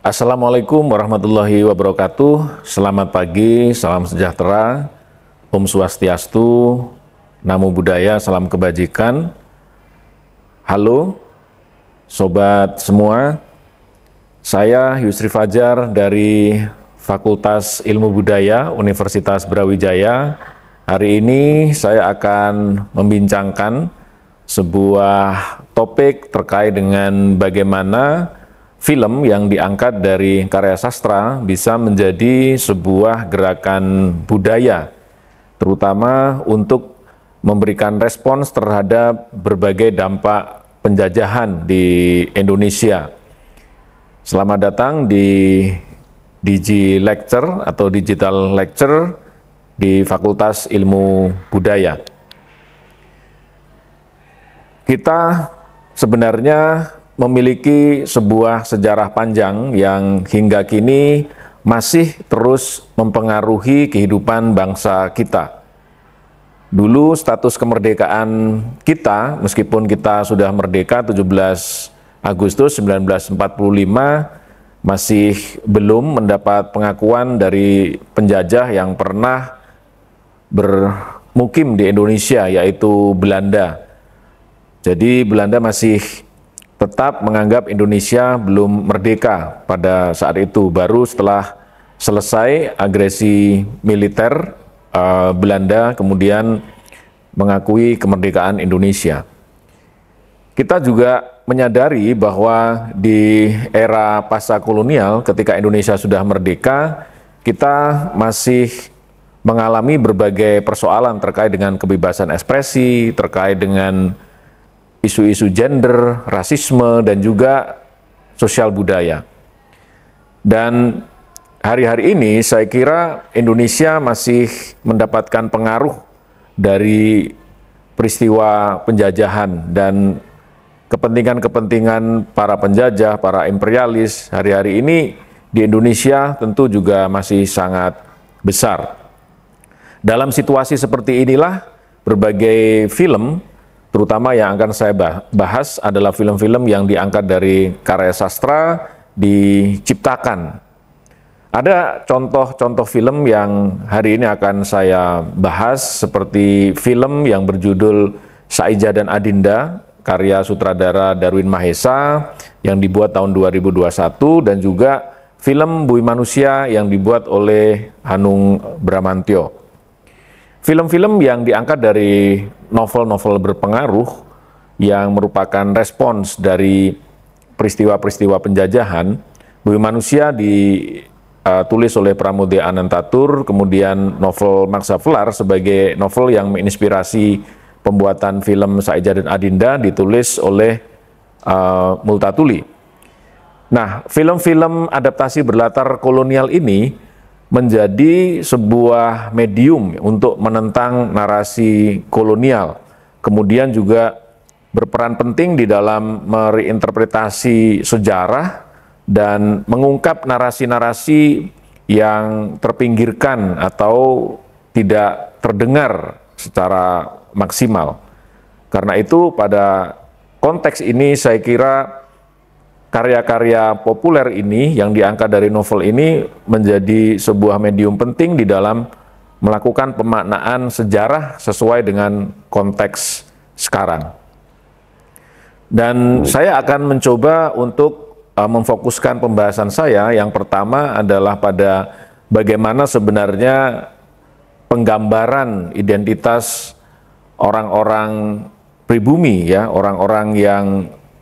Assalamualaikum warahmatullahi wabarakatuh. Selamat pagi, salam sejahtera, Om Swastiastu, Namo Buddhaya, salam kebajikan. Halo sobat semua, saya Yusri Fajar dari Fakultas Ilmu Budaya Universitas Brawijaya. Hari ini saya akan membincangkan sebuah topik terkait dengan bagaimana film yang diangkat dari karya sastra bisa menjadi sebuah gerakan budaya, terutama untuk memberikan respons terhadap berbagai dampak penjajahan di Indonesia. Selamat datang di Digi Lecture atau Digital Lecture di Fakultas Ilmu Budaya. Kita sebenarnya memiliki sebuah sejarah panjang yang hingga kini masih terus mempengaruhi kehidupan bangsa kita. Dulu status kemerdekaan kita, meskipun kita sudah merdeka 17 Agustus 1945, masih belum mendapat pengakuan dari penjajah yang pernah bermukim di Indonesia, yaitu Belanda. Jadi Belanda masih tetap menganggap Indonesia belum merdeka pada saat itu. Baru setelah selesai agresi militer Belanda kemudian mengakui kemerdekaan Indonesia. Kita juga menyadari bahwa di era pasca kolonial ketika Indonesia sudah merdeka, kita masih mengalami berbagai persoalan terkait dengan kebebasan ekspresi, terkait dengan isu-isu gender, rasisme, dan juga sosial budaya. Dan hari-hari ini saya kira Indonesia masih mendapatkan pengaruh dari peristiwa penjajahan dan kepentingan-kepentingan para penjajah, para imperialis hari-hari ini di Indonesia tentu juga masih sangat besar. Dalam situasi seperti inilah berbagai film, terutama yang akan saya bahas adalah film-film yang diangkat dari karya sastra diciptakan. Ada contoh-contoh film yang hari ini akan saya bahas, seperti film yang berjudul Saija dan Adinda, karya sutradara Darwin Mahesa yang dibuat tahun 2021, dan juga film Bumi Manusia yang dibuat oleh Hanung Bramantyo. Film-film yang diangkat dari novel-novel berpengaruh yang merupakan respons dari peristiwa-peristiwa penjajahan. Bumi Manusia ditulis oleh Pramoedya Anantatur, kemudian novel Maksa Felar sebagai novel yang menginspirasi pembuatan film Saija dan Adinda ditulis oleh Multatuli. Nah, film-film adaptasi berlatar kolonial ini menjadi sebuah medium untuk menentang narasi kolonial, kemudian juga berperan penting di dalam mereinterpretasi sejarah dan mengungkap narasi-narasi yang terpinggirkan atau tidak terdengar secara maksimal. Karena itu pada konteks ini saya kira karya-karya populer ini yang diangkat dari novel ini menjadi sebuah medium penting di dalam melakukan pemaknaan sejarah sesuai dengan konteks sekarang. Dan saya akan mencoba untuk memfokuskan pembahasan saya. Yang pertama adalah pada bagaimana sebenarnya penggambaran identitas orang-orang pribumi, ya, orang-orang yang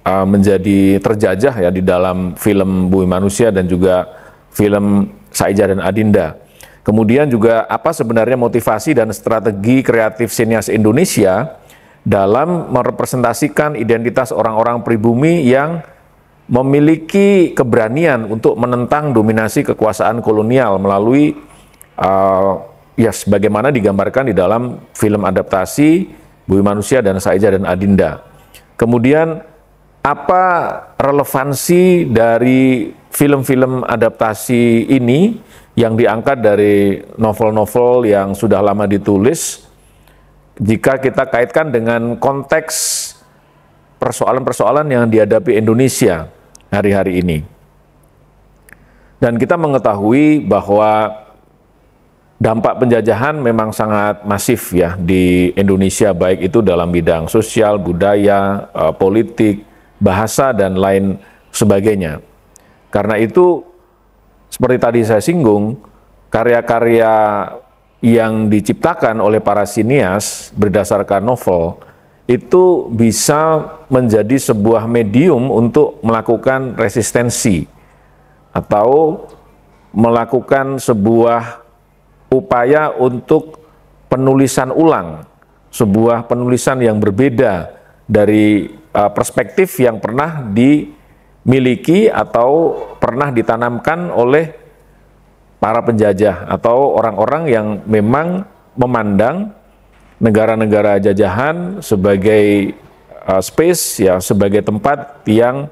menjadi terjajah ya di dalam film Bumi Manusia dan juga film Saija dan Adinda. Kemudian juga apa sebenarnya motivasi dan strategi kreatif sinias Indonesia dalam merepresentasikan identitas orang-orang pribumi yang memiliki keberanian untuk menentang dominasi kekuasaan kolonial melalui ya sebagaimana digambarkan di dalam film adaptasi Bumi Manusia dan Saija dan Adinda. Kemudian apa relevansi dari film-film adaptasi ini yang diangkat dari novel-novel yang sudah lama ditulis jika kita kaitkan dengan konteks persoalan-persoalan yang dihadapi Indonesia hari-hari ini. Dan kita mengetahui bahwa dampak penjajahan memang sangat masif ya di Indonesia, baik itu dalam bidang sosial, budaya, politik, bahasa, dan lain sebagainya. Karena itu, seperti tadi saya singgung, karya-karya yang diciptakan oleh para sinias berdasarkan novel itu bisa menjadi sebuah medium untuk melakukan resistensi atau melakukan sebuah upaya untuk penulisan ulang, sebuah penulisan yang berbeda dari perspektif yang pernah dimiliki atau pernah ditanamkan oleh para penjajah atau orang-orang yang memang memandang negara-negara jajahan sebagai space, ya, sebagai tempat yang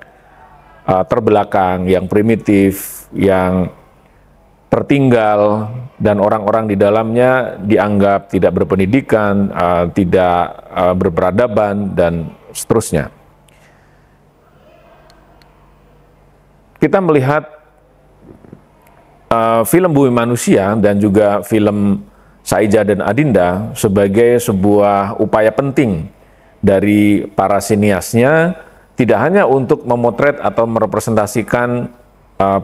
terbelakang, yang primitif, yang tertinggal, dan orang-orang di dalamnya dianggap tidak berpendidikan, tidak berperadaban, dan seterusnya. Kita melihat film Bumi Manusia dan juga film Saija dan Adinda sebagai sebuah upaya penting dari para siniasnya, tidak hanya untuk memotret atau merepresentasikan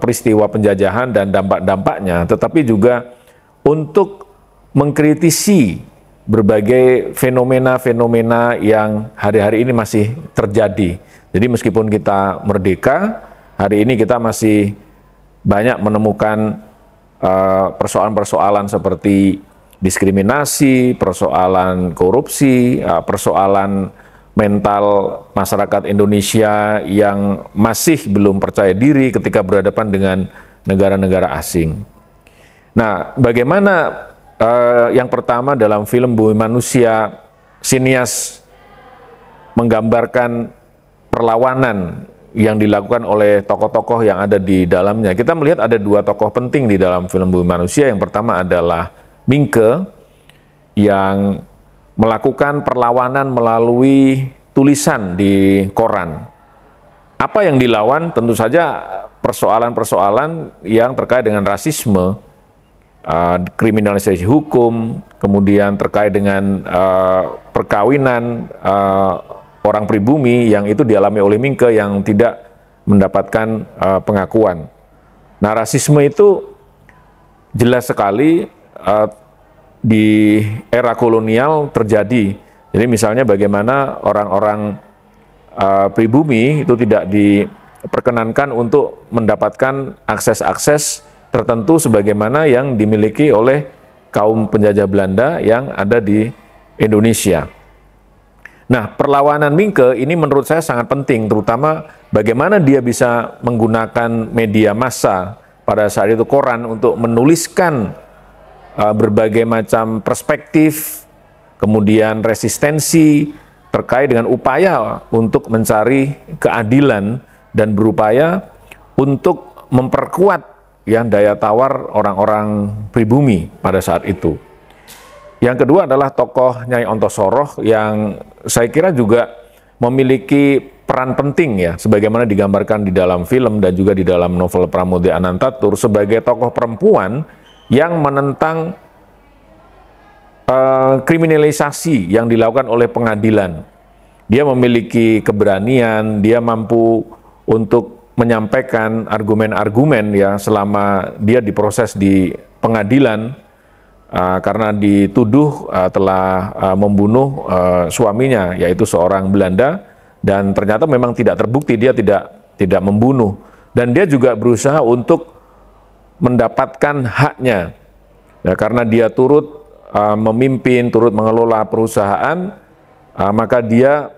peristiwa penjajahan dan dampak-dampaknya, tetapi juga untuk mengkritisi berbagai fenomena-fenomena yang hari-hari ini masih terjadi. Jadi meskipun kita merdeka, hari ini kita masih banyak menemukan persoalan-persoalan seperti diskriminasi, persoalan korupsi, persoalan mental masyarakat Indonesia yang masih belum percaya diri ketika berhadapan dengan negara-negara asing. Nah, bagaimana yang pertama dalam film Bumi Manusia, sinias menggambarkan perlawanan yang dilakukan oleh tokoh-tokoh yang ada di dalamnya. Kita melihat ada dua tokoh penting di dalam film Bumi Manusia. Yang pertama adalah Mingke yang melakukan perlawanan melalui tulisan di koran. Apa yang dilawan? Tentu saja persoalan-persoalan yang terkait dengan rasisme, kriminalisasi hukum, kemudian terkait dengan perkawinan orang pribumi yang itu dialami oleh Mingke yang tidak mendapatkan pengakuan. Nah, rasisme itu jelas sekali di era kolonial terjadi. Jadi misalnya bagaimana orang-orang pribumi itu tidak diperkenankan untuk mendapatkan akses-akses tertentu sebagaimana yang dimiliki oleh kaum penjajah Belanda yang ada di Indonesia. Nah, perlawanan Mingke ini menurut saya sangat penting, terutama bagaimana dia bisa menggunakan media massa pada saat itu, koran, untuk menuliskan berbagai macam perspektif, kemudian resistensi terkait dengan upaya untuk mencari keadilan dan berupaya untuk memperkuat yang daya tawar orang-orang pribumi pada saat itu. Yang kedua adalah tokoh Nyai Ontosoroh yang saya kira juga memiliki peran penting ya, sebagaimana digambarkan di dalam film dan juga di dalam novel Pramodya Anantatur, sebagai tokoh perempuan yang menentang kriminalisasi yang dilakukan oleh pengadilan. Dia memiliki keberanian, dia mampu untuk menyampaikan argumen-argumen ya selama dia diproses di pengadilan karena dituduh telah membunuh suaminya, yaitu seorang Belanda, dan ternyata memang tidak terbukti, dia tidak membunuh, dan dia juga berusaha untuk mendapatkan haknya Ya, karena dia turut memimpin, turut mengelola perusahaan, maka dia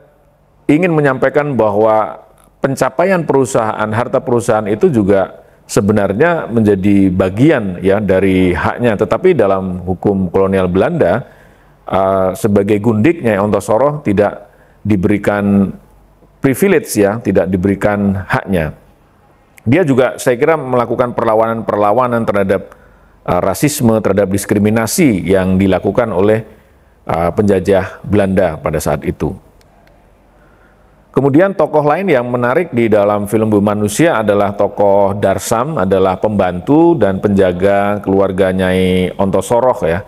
ingin menyampaikan bahwa pencapaian perusahaan, harta perusahaan itu juga sebenarnya menjadi bagian ya dari haknya. Tetapi dalam hukum kolonial Belanda, sebagai gundik Nyai Ontosoroh tidak diberikan privilege ya, tidak diberikan haknya. Dia juga saya kira melakukan perlawanan-perlawanan terhadap rasisme, terhadap diskriminasi yang dilakukan oleh penjajah Belanda pada saat itu. Kemudian tokoh lain yang menarik di dalam film Bumi Manusia adalah tokoh Darsam, adalah pembantu dan penjaga keluarga Nyai Ontosoroh ya.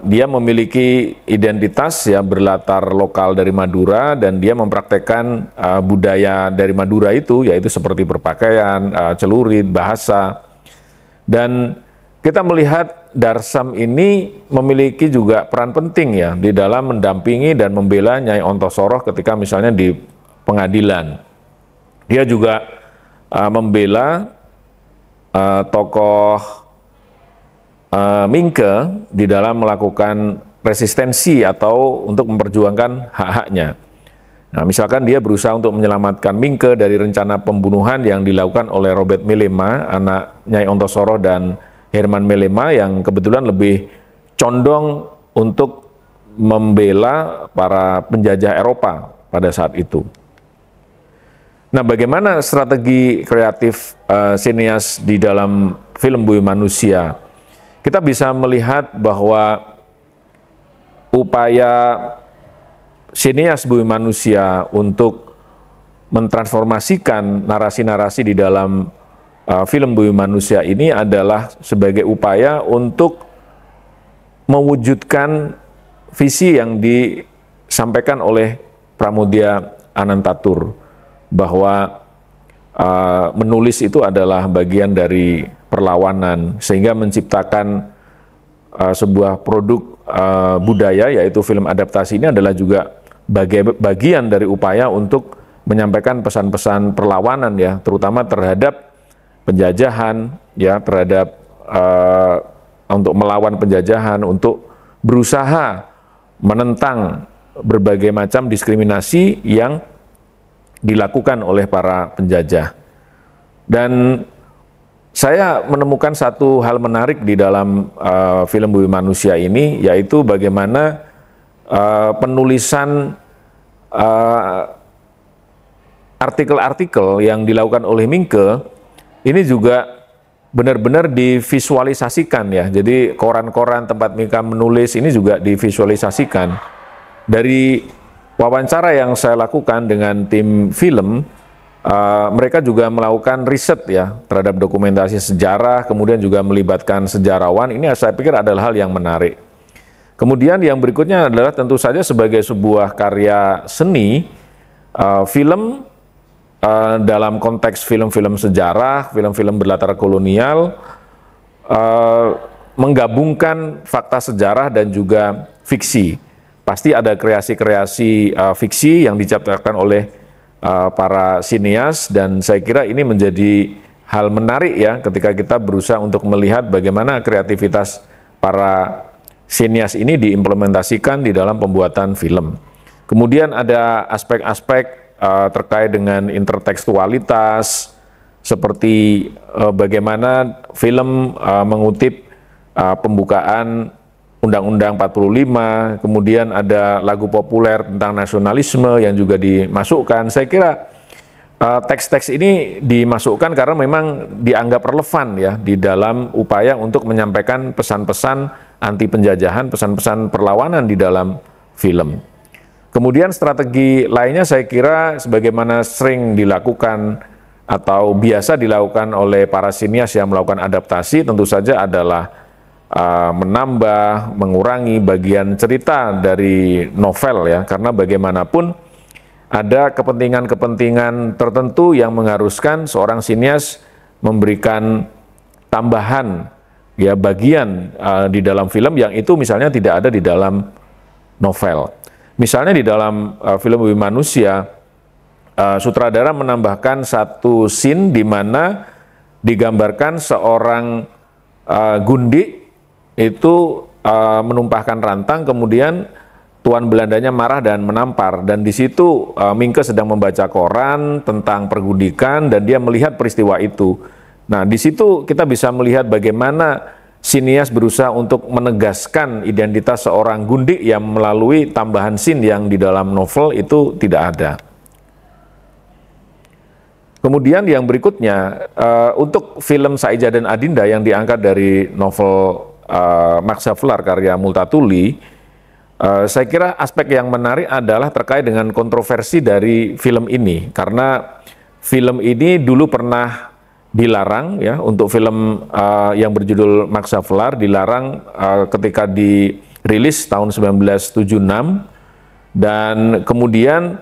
Dia memiliki identitas ya berlatar lokal dari Madura, dan dia mempraktekkan budaya dari Madura itu, yaitu seperti berpakaian, celurit, bahasa. Dan kita melihat Darsam ini memiliki juga peran penting ya di dalam mendampingi dan membela Nyai Ontosoroh ketika misalnya di pengadilan. Dia juga membela tokoh Mingke di dalam melakukan resistensi atau untuk memperjuangkan hak-haknya. Nah, misalkan dia berusaha untuk menyelamatkan Mingke dari rencana pembunuhan yang dilakukan oleh Robert Melema, anak Nyai Ontosoroh, dan Herman Melema yang kebetulan lebih condong untuk membela para penjajah Eropa pada saat itu. Nah, bagaimana strategi kreatif sinias di dalam film Bumi Manusia? Kita bisa melihat bahwa upaya sinias Bumi Manusia untuk mentransformasikan narasi-narasi di dalam film Bumi Manusia ini adalah sebagai upaya untuk mewujudkan visi yang disampaikan oleh Pramoedya Anantatur, bahwa menulis itu adalah bagian dari perlawanan, sehingga menciptakan sebuah produk budaya, yaitu film adaptasi ini adalah juga bagian dari upaya untuk menyampaikan pesan-pesan perlawanan ya, terutama terhadap penjajahan ya, terhadap untuk melawan penjajahan, untuk berusaha menentang berbagai macam diskriminasi yang dilakukan oleh para penjajah. Dan saya menemukan satu hal menarik di dalam film Bumi Manusia ini, yaitu bagaimana penulisan artikel-artikel yang dilakukan oleh Mingke ini juga benar-benar divisualisasikan ya. Jadi koran-koran tempat Mingke menulis ini juga divisualisasikan. Dari wawancara yang saya lakukan dengan tim film, mereka juga melakukan riset ya terhadap dokumentasi sejarah, kemudian juga melibatkan sejarawan. Ini saya pikir adalah hal yang menarik. Kemudian yang berikutnya adalah tentu saja sebagai sebuah karya seni, film dalam konteks film-film sejarah, film-film berlatar kolonial, menggabungkan fakta sejarah dan juga fiksi. Pasti ada kreasi-kreasi fiksi yang diciptakan oleh para sinias, dan saya kira ini menjadi hal menarik ya ketika kita berusaha untuk melihat bagaimana kreativitas para sinias ini diimplementasikan di dalam pembuatan film. Kemudian ada aspek-aspek terkait dengan intertekstualitas, seperti bagaimana film mengutip pembukaan Undang-Undang 45, kemudian ada lagu populer tentang nasionalisme yang juga dimasukkan. Saya kira teks-teks ini dimasukkan karena memang dianggap relevan ya di dalam upaya untuk menyampaikan pesan-pesan anti penjajahan, pesan-pesan perlawanan di dalam film. Kemudian strategi lainnya saya kira sebagaimana sering dilakukan atau biasa dilakukan oleh para sinias yang melakukan adaptasi, tentu saja adalah menambah, mengurangi bagian cerita dari novel ya, karena bagaimanapun ada kepentingan-kepentingan tertentu yang mengharuskan seorang sinias memberikan tambahan ya bagian di dalam film yang itu misalnya tidak ada di dalam novel. Misalnya di dalam film Bumi Manusia, sutradara menambahkan satu scene di mana digambarkan seorang Gundi itu menumpahkan rantang, kemudian tuan Belandanya marah dan menampar, dan di situ Mingke sedang membaca koran tentang pergundikan dan dia melihat peristiwa itu. Nah, di situ kita bisa melihat bagaimana sinias berusaha untuk menegaskan identitas seorang Gundi yang melalui tambahan scene yang di dalam novel itu tidak ada. Kemudian yang berikutnya, untuk film Saija dan Adinda yang diangkat dari novel Max Havelaar karya Multatuli, saya kira aspek yang menarik adalah terkait dengan kontroversi dari film ini, karena film ini dulu pernah dilarang ya, untuk film yang berjudul Max Havelaar dilarang ketika dirilis tahun 1976, dan kemudian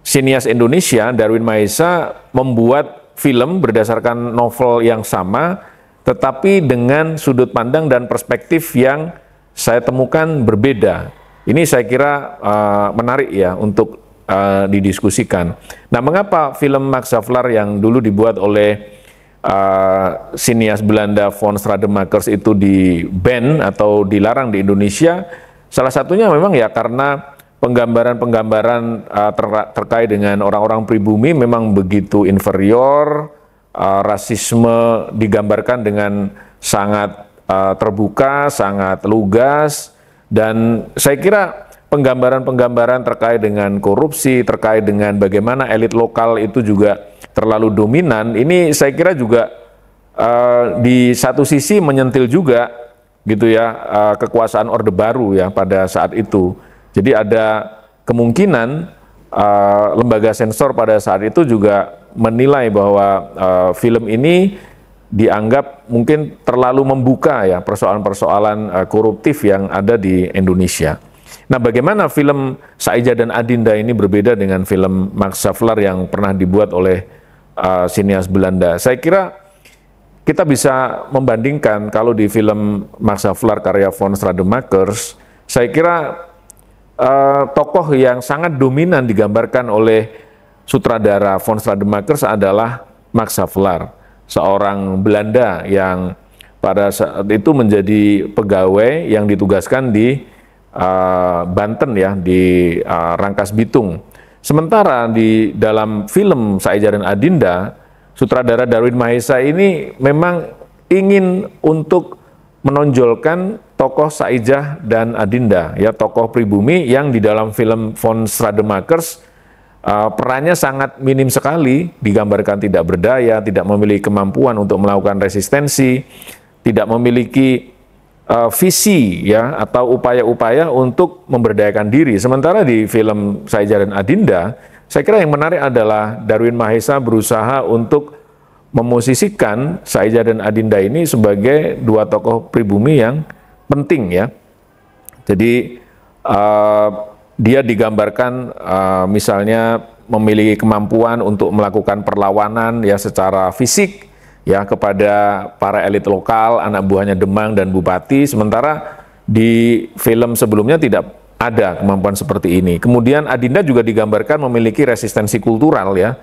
sinias Indonesia Darwin Mahesa membuat film berdasarkan novel yang sama, tetapi dengan sudut pandang dan perspektif yang saya temukan berbeda. Ini saya kira menarik ya untuk didiskusikan. Nah, mengapa film Max Havelaar yang dulu dibuat oleh sinias Belanda von Strademakers itu di-ban atau dilarang di Indonesia? Salah satunya memang ya karena penggambaran-penggambaran terkait dengan orang-orang pribumi memang begitu inferior, rasisme digambarkan dengan sangat terbuka, sangat lugas, dan saya kira penggambaran-penggambaran terkait dengan korupsi, terkait dengan bagaimana elit lokal itu juga terlalu dominan, ini saya kira juga di satu sisi menyentil juga gitu ya kekuasaan Orde Baru ya pada saat itu. Jadi ada kemungkinan lembaga sensor pada saat itu juga menilai bahwa film ini dianggap mungkin terlalu membuka ya persoalan-persoalan koruptif yang ada di Indonesia. Nah, bagaimana film Saija dan Adinda ini berbeda dengan film Max Havelaar yang pernah dibuat oleh sinias Belanda? Saya kira kita bisa membandingkan kalau di film Max Havelaar karya von Strademakers, saya kira tokoh yang sangat dominan digambarkan oleh sutradara von Strademakers adalah Max Havelaar, seorang Belanda yang pada saat itu menjadi pegawai yang ditugaskan di Banten ya, di Rangkas Bitung. Sementara di dalam film Saija dan Adinda, sutradara Darwin Mahesa ini memang ingin untuk menonjolkan tokoh Saija dan Adinda, ya tokoh pribumi yang di dalam film von Strademakers perannya sangat minim sekali, digambarkan tidak berdaya, tidak memiliki kemampuan untuk melakukan resistensi, tidak memiliki visi ya atau upaya-upaya untuk memberdayakan diri. Sementara di film Saija dan Adinda, saya kira yang menarik adalah Darwin Mahesa berusaha untuk memosisikan Saija dan Adinda ini sebagai dua tokoh pribumi yang penting ya. Jadi dia digambarkan misalnya memiliki kemampuan untuk melakukan perlawanan ya secara fisik ya kepada para elit lokal, anak buahnya Demang dan Bupati, sementara di film sebelumnya tidak ada kemampuan seperti ini. Kemudian Adinda juga digambarkan memiliki resistensi kultural ya.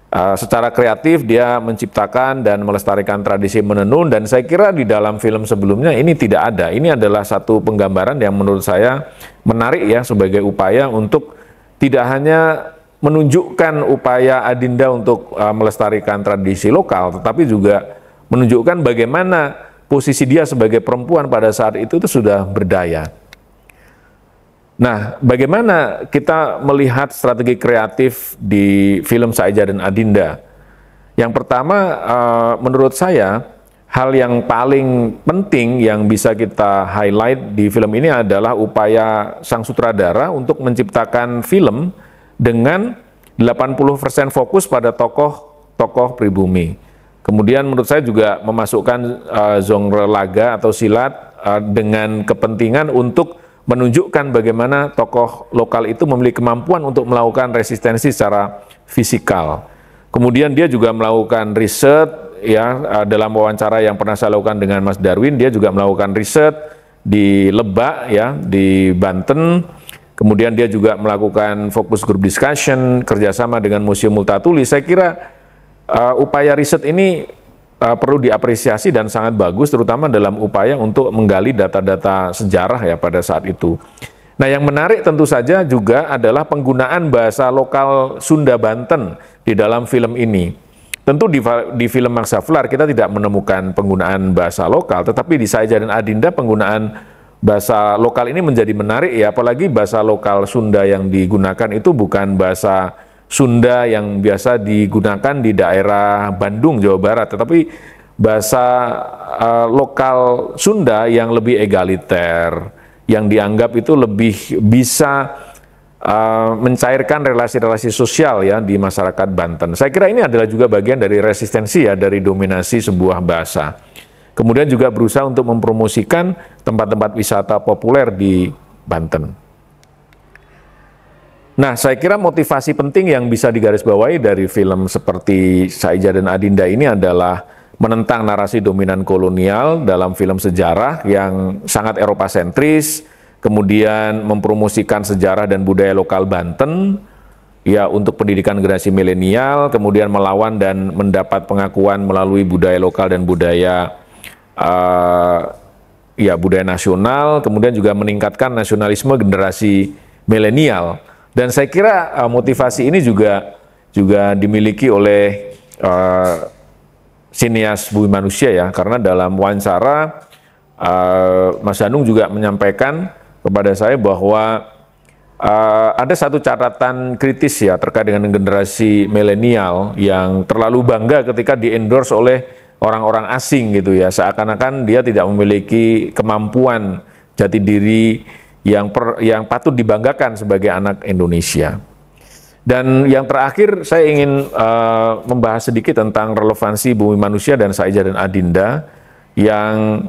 Secara kreatif dia menciptakan dan melestarikan tradisi menenun, dan saya kira di dalam film sebelumnya ini tidak ada. Ini adalah satu penggambaran yang menurut saya menarik ya sebagai upaya untuk tidak hanya menunjukkan upaya Adinda untuk melestarikan tradisi lokal, tetapi juga menunjukkan bagaimana posisi dia sebagai perempuan pada saat itu sudah berdaya. Nah, bagaimana kita melihat strategi kreatif di film Saija dan Adinda? Yang pertama, menurut saya, hal yang paling penting yang bisa kita highlight di film ini adalah upaya sang sutradara untuk menciptakan film dengan 80% fokus pada tokoh-tokoh pribumi. Kemudian menurut saya juga memasukkan genre laga atau silat dengan kepentingan untuk menunjukkan bagaimana tokoh lokal itu memiliki kemampuan untuk melakukan resistensi secara fisikal. Kemudian dia juga melakukan riset ya dalam wawancara yang pernah saya lakukan dengan Mas Darwin, dia juga melakukan riset di Lebak ya di Banten. Kemudian dia juga melakukan focus group discussion kerjasama dengan Museum Multatuli. Saya kira upaya riset ini perlu diapresiasi dan sangat bagus, terutama dalam upaya untuk menggali data-data sejarah ya pada saat itu. Nah, yang menarik tentu saja juga adalah penggunaan bahasa lokal Sunda Banten di dalam film ini. Tentu di film Max Havelaar kita tidak menemukan penggunaan bahasa lokal, tetapi di Saeja dan Adinda penggunaan bahasa lokal ini menjadi menarik ya, apalagi bahasa lokal Sunda yang digunakan itu bukan bahasa Sunda yang biasa digunakan di daerah Bandung, Jawa Barat, tetapi bahasa lokal Sunda yang lebih egaliter, yang dianggap itu lebih bisa mencairkan relasi-relasi sosial ya di masyarakat Banten. Saya kira ini adalah juga bagian dari resistensi ya dari dominasi sebuah bahasa. Kemudian juga berusaha untuk mempromosikan tempat-tempat wisata populer di Banten. Nah, saya kira motivasi penting yang bisa digarisbawahi dari film seperti Saeja dan Adinda ini adalah menentang narasi dominan kolonial dalam film sejarah yang sangat Eropa sentris, kemudian mempromosikan sejarah dan budaya lokal Banten, ya untuk pendidikan generasi milenial, kemudian melawan dan mendapat pengakuan melalui budaya lokal dan budaya budaya nasional, kemudian juga meningkatkan nasionalisme generasi milenial. Dan saya kira motivasi ini juga dimiliki oleh sinias Bumi Manusia ya, karena dalam wawancara Mas Hanung juga menyampaikan kepada saya bahwa ada satu catatan kritis ya terkait dengan generasi milenial yang terlalu bangga ketika di-endorse oleh orang-orang asing gitu ya, seakan-akan dia tidak memiliki kemampuan jati diri yang patut dibanggakan sebagai anak Indonesia. Dan yang terakhir saya ingin membahas sedikit tentang relevansi Bumi Manusia dan Saeja dan Adinda. Yang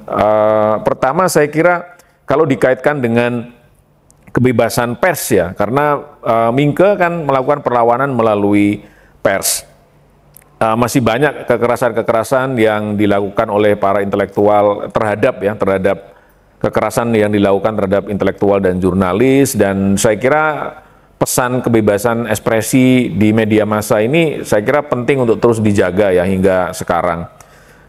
pertama saya kira kalau dikaitkan dengan kebebasan pers ya, karena Mingke kan melakukan perlawanan melalui pers. Masih banyak kekerasan-kekerasan yang dilakukan oleh para intelektual terhadap kekerasan yang dilakukan terhadap intelektual dan jurnalis, dan saya kira pesan kebebasan ekspresi di media massa ini saya kira penting untuk terus dijaga ya hingga sekarang.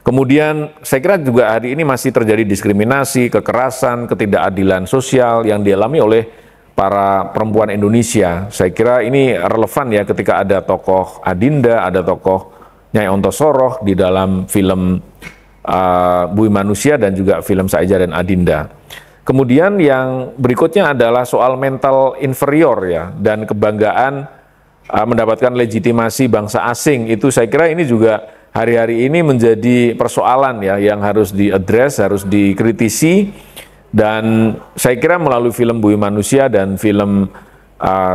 Kemudian saya kira juga hari ini masih terjadi diskriminasi, kekerasan, ketidakadilan sosial yang dialami oleh para perempuan Indonesia. Saya kira ini relevan ya ketika ada tokoh Adinda, ada tokoh Nyai Ontosoroh di dalam film Bumi Manusia dan juga film Saeja dan Adinda. Kemudian yang berikutnya adalah soal mental inferior ya, dan kebanggaan mendapatkan legitimasi bangsa asing. Itu saya kira ini juga hari-hari ini menjadi persoalan ya yang harus diadres, harus dikritisi. Dan saya kira melalui film Bumi Manusia dan film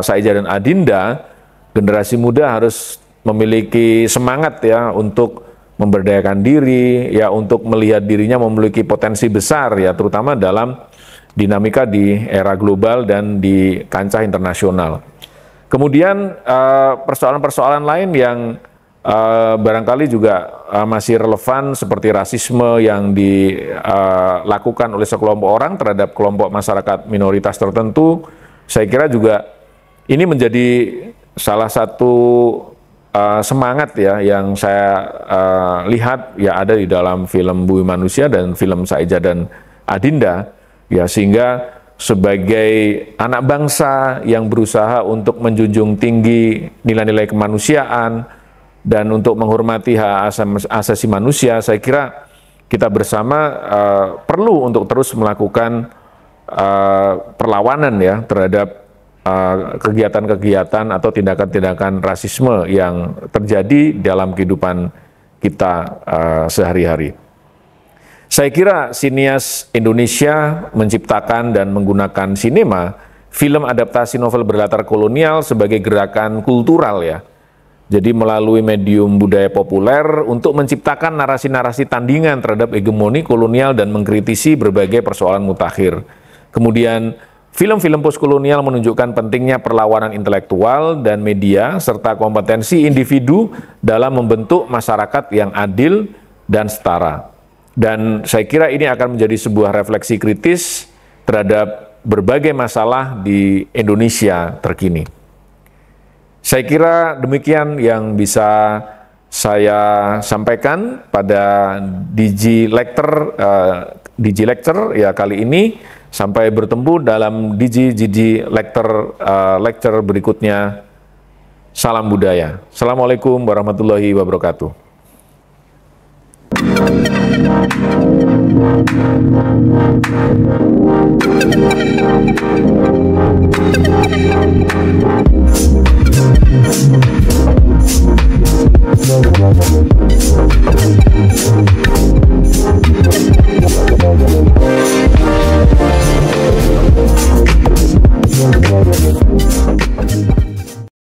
Saeja dan Adinda, generasi muda harus memiliki semangat ya untuk memberdayakan diri, ya untuk melihat dirinya memiliki potensi besar ya, terutama dalam dinamika di era global dan di kancah internasional. Kemudian persoalan-persoalan lain yang barangkali juga masih relevan seperti rasisme yang dilakukan oleh sekelompok orang terhadap kelompok masyarakat minoritas tertentu, saya kira juga ini menjadi salah satu semangat ya yang saya lihat ya ada di dalam film Bumi Manusia dan film Saeja dan Adinda ya, sehingga sebagai anak bangsa yang berusaha untuk menjunjung tinggi nilai-nilai kemanusiaan dan untuk menghormati hak asasi manusia, saya kira kita bersama perlu untuk terus melakukan perlawanan ya terhadap kegiatan-kegiatan atau tindakan-tindakan rasisme yang terjadi dalam kehidupan kita sehari-hari. Saya kira sinias Indonesia menciptakan dan menggunakan sinema, film adaptasi novel berlatar kolonial sebagai gerakan kultural ya. Jadi melalui medium budaya populer untuk menciptakan narasi-narasi tandingan terhadap hegemoni kolonial dan mengkritisi berbagai persoalan mutakhir. Kemudian film-film postkolonial menunjukkan pentingnya perlawanan intelektual dan media serta kompetensi individu dalam membentuk masyarakat yang adil dan setara. Dan saya kira ini akan menjadi sebuah refleksi kritis terhadap berbagai masalah di Indonesia terkini. Saya kira demikian yang bisa saya sampaikan pada Digi Lecture ya kali ini. Sampai bertemu dalam Digi Lecture berikutnya. Salam budaya. Assalamualaikum warahmatullahi wabarakatuh.